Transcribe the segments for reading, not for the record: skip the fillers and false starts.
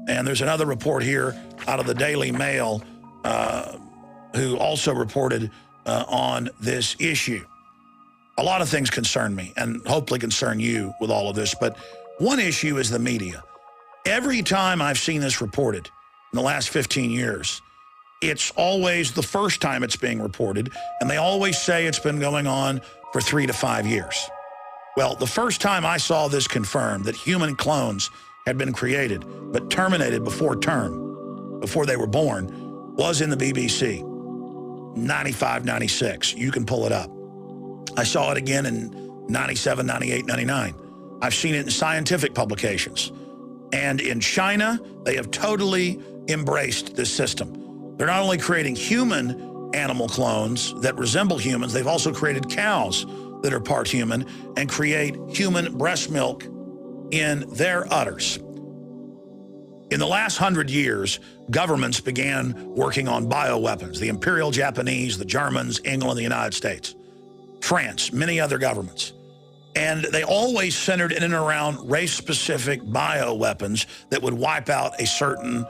And there's another report here out of the Daily Mail who also reported on this issue. A lot of things concern me and hopefully concern you with all of this, but one issue is the media. Every time I've seen this reported in the last 15 years, it's always the first time it's being reported, and they always say it's been going on for 3 to 5 years. Well, the first time I saw this confirmed, that human clones had been created but terminated before term, before they were born, was in the BBC, 95, 96. You can pull it up. I saw it again in 97, 98, 99. I've seen it in scientific publications. And in China, they have totally embraced this system. They're not only creating human animal clones that resemble humans, they've also created cows that are part human and create human breast milk in their udders. In the last 100 years, governments began working on bioweapons. The Imperial Japanese, the Germans, England, the United States, France, many other governments. And they always centered in and around race-specific bioweapons that would wipe out a certain,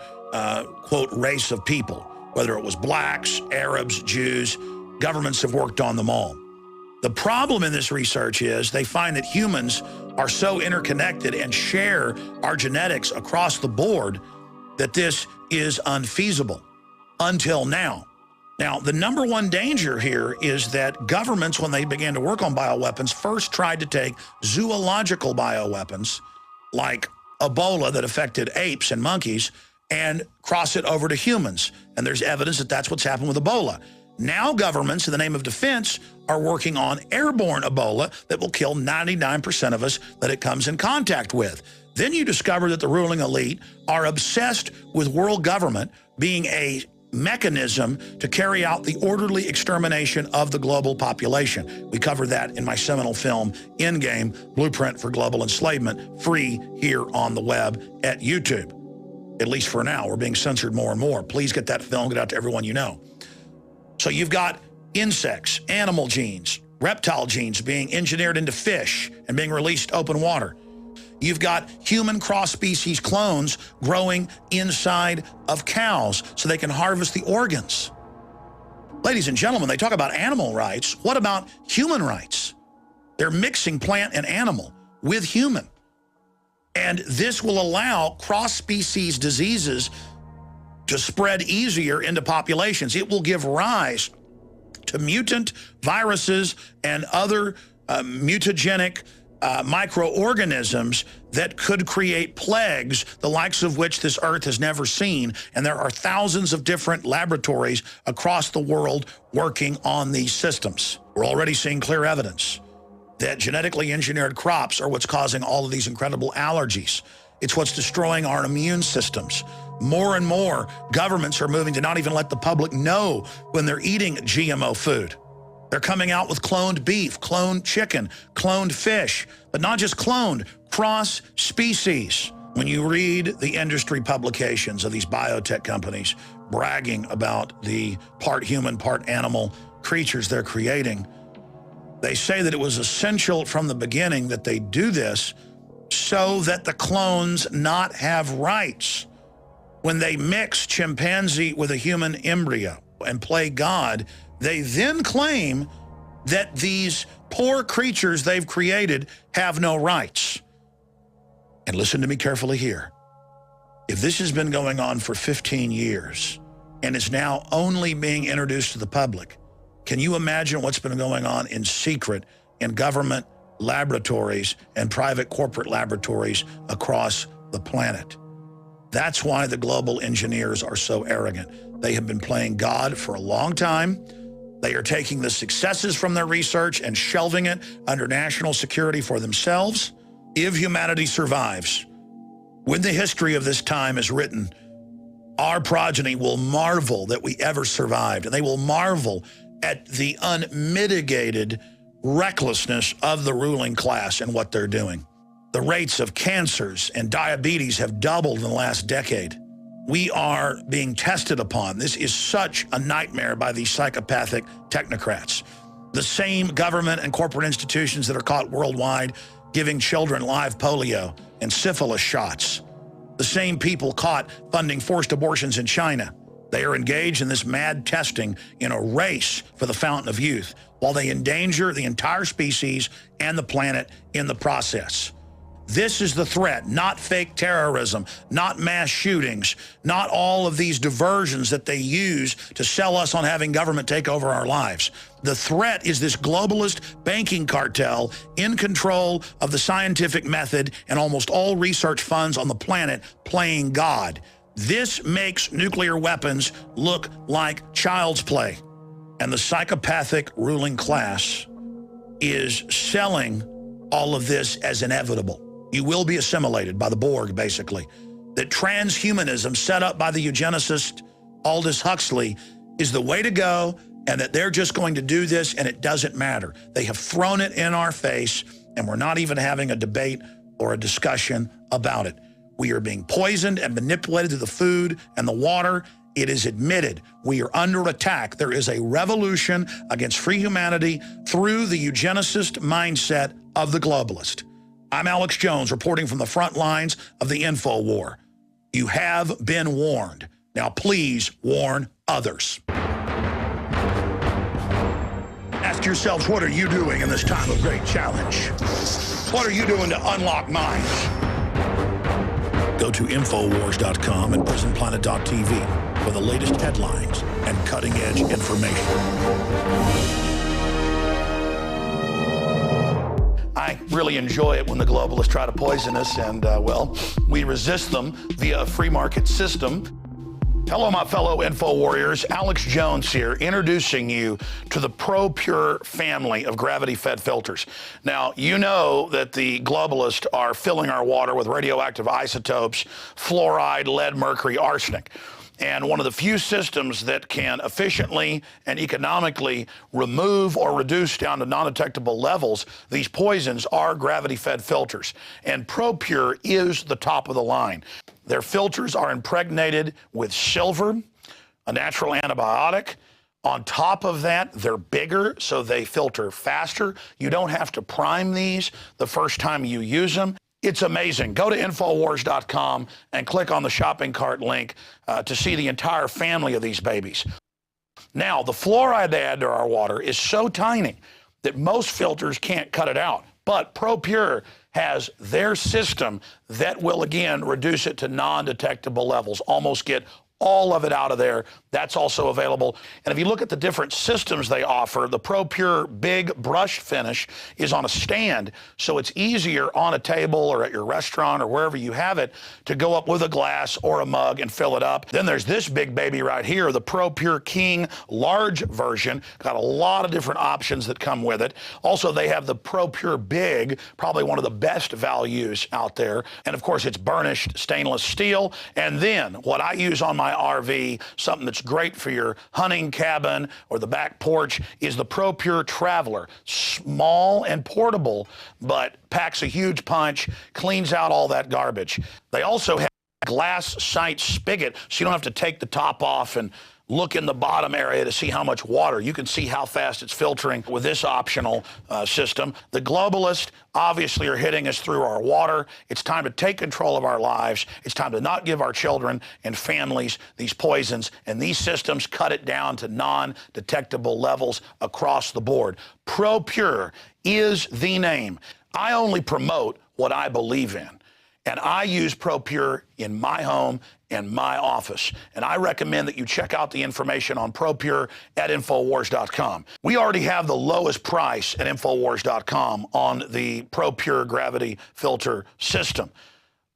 quote, race of people, whether it was blacks, Arabs, Jews. Governments have worked on them all. The problem in this research is they find that humans are so interconnected and share our genetics across the board that this is unfeasible until now. Now, the number one danger here is that governments, when they began to work on bioweapons, first tried to take zoological bioweapons like Ebola that affected apes and monkeys and cross it over to humans. And there's evidence that that's what's happened with Ebola. Now governments, in the name of defense, are working on airborne Ebola that will kill 99% of us that it comes in contact with. Then you discover that the ruling elite are obsessed with world government being a mechanism to carry out the orderly extermination of the global population. We covered that in my seminal film, Endgame, Blueprint for Global Enslavement, free here on the web at YouTube. At least for now, we're being censored more and more. Please get that film, get out to everyone you know. So you've got insects, animal genes, reptile genes being engineered into fish and being released to open water. You've got human cross-species clones growing inside of cows so they can harvest the organs. Ladies and gentlemen, they talk about animal rights. What about human rights? They're mixing plant and animal with human. And this will allow cross-species diseases to spread easier into populations. It will give rise to mutant viruses and other mutagenic microorganisms that could create plagues, the likes of which this earth has never seen. And there are thousands of different laboratories across the world working on these systems. We're already seeing clear evidence that genetically engineered crops are what's causing all of these incredible allergies. It's what's destroying our immune systems. More and more governments are moving to not even let the public know when they're eating GMO food. They're coming out with cloned beef, cloned chicken, cloned fish, but not just cloned, cross-species. When you read the industry publications of these biotech companies bragging about the part human, part animal creatures they're creating, they say that it was essential from the beginning that they do this so that the clones not have rights. When they mix chimpanzee with a human embryo and play God, they then claim that these poor creatures they've created have no rights. And listen to me carefully here. If this has been going on for 15 years and is now only being introduced to the public, can you imagine what's been going on in secret in government laboratories and private corporate laboratories across the planet? That's why the global engineers are so arrogant. They have been playing God for a long time. They are taking the successes from their research and shelving it under national security for themselves. If humanity survives, when the history of this time is written, our progeny will marvel that we ever survived, and they will marvel at the unmitigated recklessness of the ruling class and what they're doing. The rates of cancers and diabetes have doubled in the last decade. We are being tested upon. This is such a nightmare by these psychopathic technocrats. The same government and corporate institutions that are caught worldwide giving children live polio and syphilis shots. The same people caught funding forced abortions in China. They are engaged in this mad testing in a race for the fountain of youth, while they endanger the entire species and the planet in the process. This is the threat, not fake terrorism, not mass shootings, not all of these diversions that they use to sell us on having government take over our lives. The threat is this globalist banking cartel in control of the scientific method and almost all research funds on the planet playing God. This makes nuclear weapons look like child's play. And the psychopathic ruling class is selling all of this as inevitable. You will be assimilated by the Borg, basically. That transhumanism set up by the eugenicist Aldous Huxley is the way to go, and that they're just going to do this and it doesn't matter. They have thrown it in our face, and we're not even having a debate or a discussion about it. We are being poisoned and manipulated through the food and the water. It is admitted. We are under attack. There is a revolution against free humanity through the eugenicist mindset of the globalist. I'm Alex Jones, reporting from the front lines of the info war. You have been warned. Now please warn others. Ask yourselves, what are you doing in this time of great challenge? What are you doing to unlock minds? Go to INFOWARS.com and PrisonPlanet.tv for the latest headlines and cutting-edge information. I really enjoy it when the globalists try to poison us, and, well, we resist them via a free market system. Hello, my fellow info warriors. Alex Jones here, introducing you to the ProPure family of gravity-fed filters. Now, you know that the globalists are filling our water with radioactive isotopes, fluoride, lead, mercury, arsenic. And one of the few systems that can efficiently and economically remove or reduce down to non-detectable levels these poisons are gravity-fed filters. And ProPure is the top of the line. Their filters are impregnated with silver, a natural antibiotic. On top of that, they're bigger, so they filter faster. You don't have to prime these the first time you use them. It's amazing. Go to InfoWars.com and click on the shopping cart link to see the entire family of these babies. Now, the fluoride they add to our water is so tiny that most filters can't cut it out. But ProPure has their system that will, again, reduce it to non-detectable levels, almost get all of it out of there. That's also available. And if you look at the different systems they offer, the ProPure Big Brush Finish is on a stand, so it's easier on a table or at your restaurant or wherever you have it to go up with a glass or a mug and fill it up. Then there's this big baby right here, the ProPure King large version. Got a lot of different options that come with it. Also, they have the ProPure Big, probably one of the best values out there. And of course, it's burnished stainless steel. And then what I use on my RV, something that's great for your hunting cabin or the back porch, is the ProPure Traveler. Small and portable, but packs a huge punch, cleans out all that garbage. They also have a glass sight spigot, so you don't have to take the top off and look in the bottom area to see how much water. You can see how fast it's filtering with this optional system. The globalists obviously are hitting us through our water. It's time to take control of our lives. It's time to not give our children and families these poisons, and these systems cut it down to non-detectable levels across the board. ProPure is the name. I only promote what I believe in. And I use ProPure in my home and my office. And I recommend that you check out the information on ProPure at InfoWars.com. We already have the lowest price at InfoWars.com on the ProPure gravity filter system.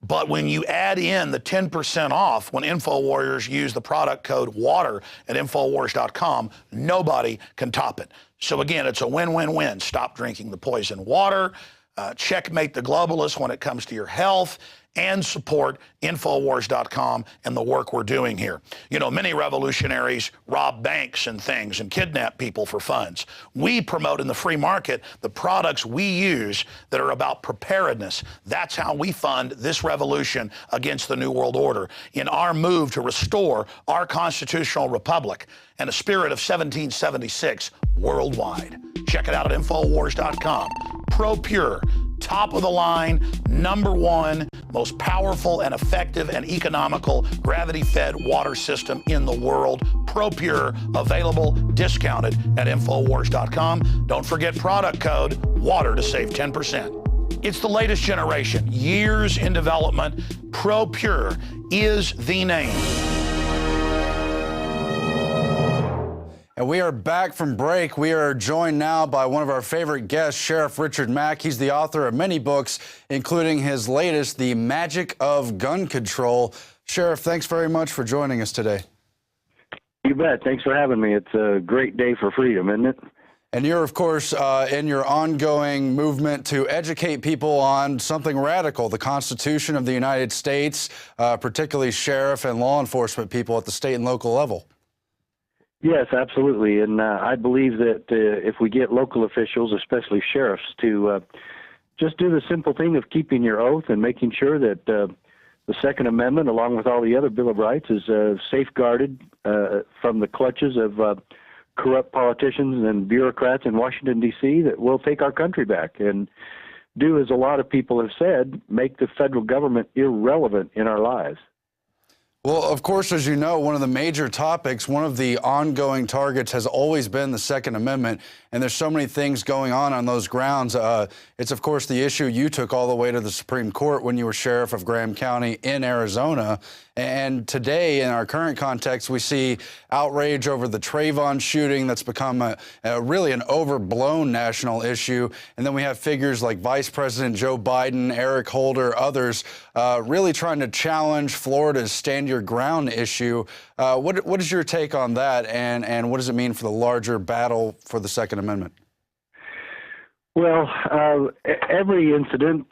But when you add in the 10% off when InfoWarriors use the product code WATER at InfoWars.com, nobody can top it. So again, it's a win-win-win. Stop drinking the poison water. Checkmate the globalists when it comes to your health, and support InfoWars.com and the work we're doing here. You know, many revolutionaries rob banks and things and kidnap people for funds. We promote in the free market the products we use that are about preparedness. That's how we fund this revolution against the New World Order in our move to restore our constitutional republic and a spirit of 1776 worldwide. Check it out at InfoWars.com. ProPure, top of the line, #1, most powerful and effective and economical gravity-fed water system in the world. ProPure, available, discounted at INFOWARS.com. Don't forget product code WATER to save 10%. It's the latest generation, years in development. ProPure is the name. And we are back from break. We are joined now by one of our favorite guests, Sheriff Richard Mack. He's the author of many books, including his latest, The Magic of Gun Control. Sheriff, thanks very much for joining us today. You bet. Thanks for having me. It's a great day for freedom, isn't it? And you're, of course, in your ongoing movement to educate people on something radical, the Constitution of the United States, particularly sheriff and law enforcement people at the state and local level. Yes, absolutely. And I believe that if we get local officials, especially sheriffs, to just do the simple thing of keeping your oath and making sure that the Second Amendment, along with all the other Bill of Rights, is safeguarded from the clutches of corrupt politicians and bureaucrats in Washington, D.C., that will take our country back and do, as a lot of people have said, make the federal government irrelevant in our lives. Well, of course, as you know, one of the major topics, one of the ongoing targets has always been the Second Amendment, and there's so many things going on those grounds. It's, of course, the issue you took all the way to the Supreme Court when you were sheriff of Graham County in Arizona. And today, in our current context, we see outrage over the Trayvon shooting that's become really an overblown national issue. And then we have figures like Vice President Joe Biden, Eric Holder, others really trying to challenge Florida's stand your ground issue. What is your take on that, and what does it mean for the larger battle for the Second Amendment? Well, every incident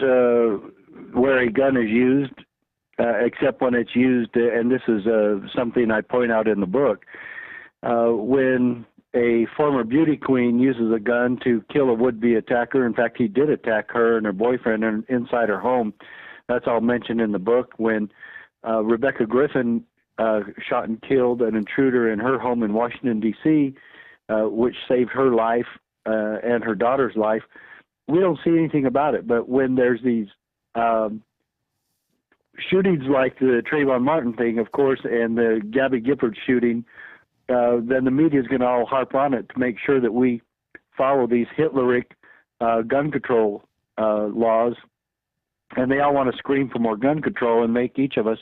where a gun is used, except when it's used, and this is something I point out in the book, when a former beauty queen uses a gun to kill a would-be attacker. In fact, he did attack her and her boyfriend inside her home. That's all mentioned in the book. When Rebecca Griffin shot and killed an intruder in her home in Washington, D.C., which saved her life and her daughter's life, we don't see anything about it. But when there's these shootings like the Trayvon Martin thing, of course, and the Gabby Gifford shooting, then the media is going to all harp on it to make sure that we follow these Hitleric gun control laws. And they all want to scream for more gun control and make each of us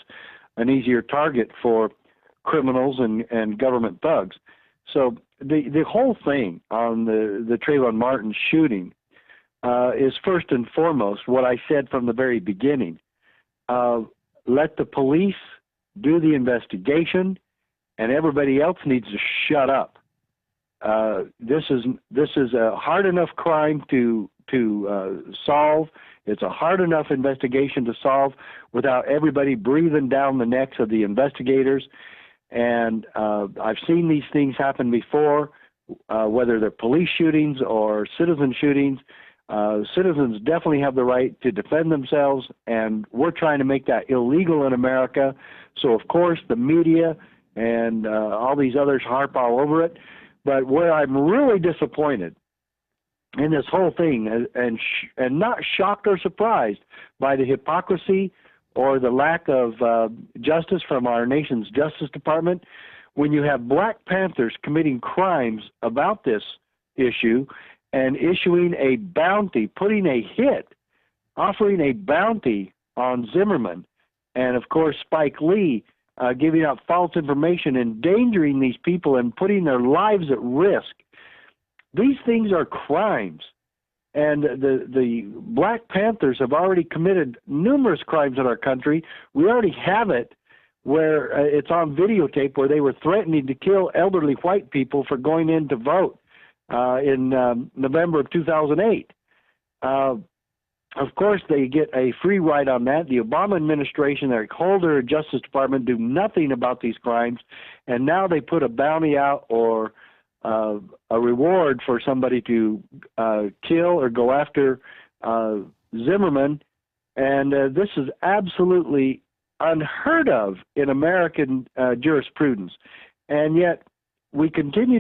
an easier target for criminals and government thugs. So the whole thing on the Trayvon Martin shooting is first and foremost what I said from the very beginning. Let the police do the investigation, and everybody else needs to shut up. This is a hard enough crime to solve. It's a hard enough investigation to solve without everybody breathing down the necks of the investigators. And I've seen these things happen before, whether they're police shootings or citizen shootings. Citizens definitely have the right to defend themselves, and we're trying to make that illegal in America. So, of course, the media and all these others harp all over it. But where I'm really disappointed in this whole thing, and not shocked or surprised by the hypocrisy or the lack of justice from our nation's Justice Department, when you have Black Panthers committing crimes about this issue and issuing a bounty, putting a hit, offering a bounty on Zimmerman, and of course Spike Lee giving out false information, endangering these people and putting their lives at risk. These things are crimes, and the Black Panthers have already committed numerous crimes in our country. We already have it where it's on videotape where they were threatening to kill elderly white people for going in to vote in November of 2008. Of course, they get a free ride on that. The Obama administration, Eric Holder, Justice Department do nothing about these crimes, and now they put a bounty out or a reward for somebody to kill or go after Zimmerman, and this is absolutely unheard of in American jurisprudence, and yet we continue